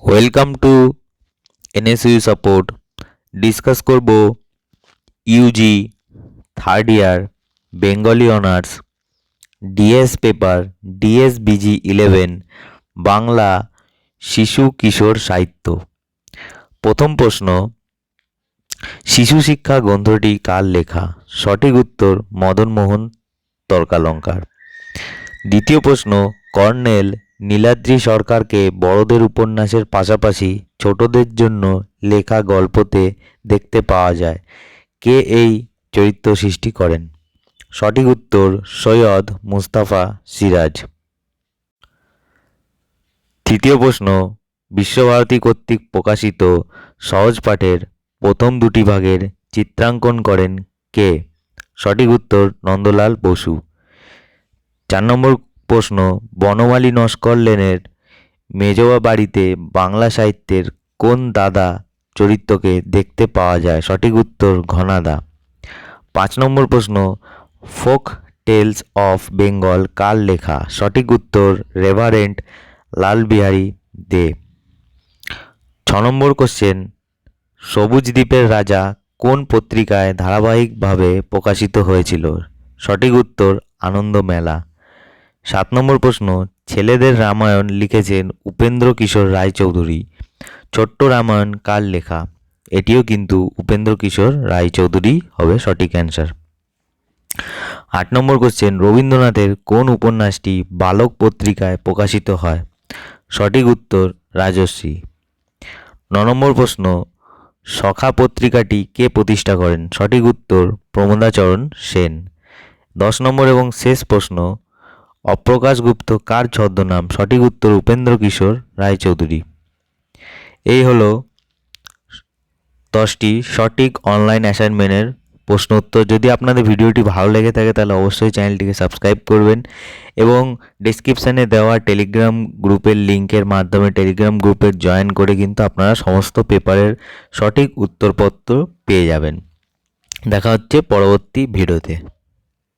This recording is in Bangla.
Welcome to NSU support. Discuss করব UG third year Bengali honours DS paper DSBG 11 Bangla শিশু কিশোর সাহিত্য। প্রথম প্রশ্ন, শিশু শিক্ষা গ্রন্থটি কার লেখা? সঠিক উত্তর মদনমোহন তর্কালঙ্কার। দ্বিতীয় প্রশ্ন, কর্নেল নীলাদ্রি সরকারকে বড়দের উপন্যাসের পাশাপাশি ছোটদের জন্য লেখা গল্পতে দেখতে পাওয়া যায়। কে এই চরিত্র সৃষ্টি করেন? সঠিক উত্তর সৈয়দ মুস্তাফা সিরাজ। তৃতীয় প্রশ্ন, বিশ্বভারতী কর্তৃক প্রকাশিত সহজ পাঠের প্রথম দুটি ভাগের চিত্রাঙ্কন করেন কে? সঠিক উত্তর নন্দলাল বসু। 4 নম্বর প্রশ্ন, বনমালী নস্কর লেনের মেজোবা বাড়িতে বাংলা সাহিত্যের কোন দাদা চরিত্রকে দেখতে পাওয়া যায়? সঠিক উত্তর ঘনাদা। 5 নম্বর প্রশ্ন, ফোক টেলস অফ বেঙ্গল কার লেখা? সঠিক উত্তর রেভারেন্ড লালবিহারী দে। 6 নম্বর কোশ্চেন, সবুজ দ্বীপের রাজা কোন পত্রিকায় ধারাবাহিকভাবে প্রকাশিত হয়েছিল? সঠিক উত্তর আনন্দ মেলা। 7 নম্বর প্রশ্ন, ছেলেদের রামায়ণ লিখেছেন উপেন্দ্র কিশোর রায়চৌধুরী। ছোট্ট রামায়ণ কার লেখা? এটিও কিন্তু উপেন্দ্র কিশোর রায়চৌধুরী হবে সঠিক অ্যান্সার। 8 নম্বর কোশ্চেন, রবীন্দ্রনাথের কোন উপন্যাসটি বালক পত্রিকায় প্রকাশিত হয়? সঠিক উত্তর রাজশ্রী। 9 নম্বর প্রশ্ন, সখা পত্রিকাটি কে প্রতিষ্ঠা করেন? সঠিক উত্তর প্রমোদাচরণ সেন। 10 নম্বর এবং শেষ প্রশ্ন, অপ্রকাশ গুপ্ত কার ছদ্মনাম? সঠিক উত্তর উপেন্দ্র কিশোর রায়চৌধুরী। এই হলো 10টি সঠিক অনলাইন অ্যাসাইনমেন্টের প্রশ্ন উত্তর। যদি আপনাদের ভিডিওটি ভালো লেগে থাকে তাহলে অবশ্যই চ্যানেলটিকে সাবস্ক্রাইব করবেন এবং ডেসক্রিপশানে দেওয়া টেলিগ্রাম গ্রুপের লিঙ্কের মাধ্যমে টেলিগ্রাম গ্রুপে জয়েন করে কিন্তু আপনারা সমস্ত পেপারের সঠিক উত্তরপত্র পেয়ে যাবেন। দেখা হচ্ছে পরবর্তী ভিডিওতে।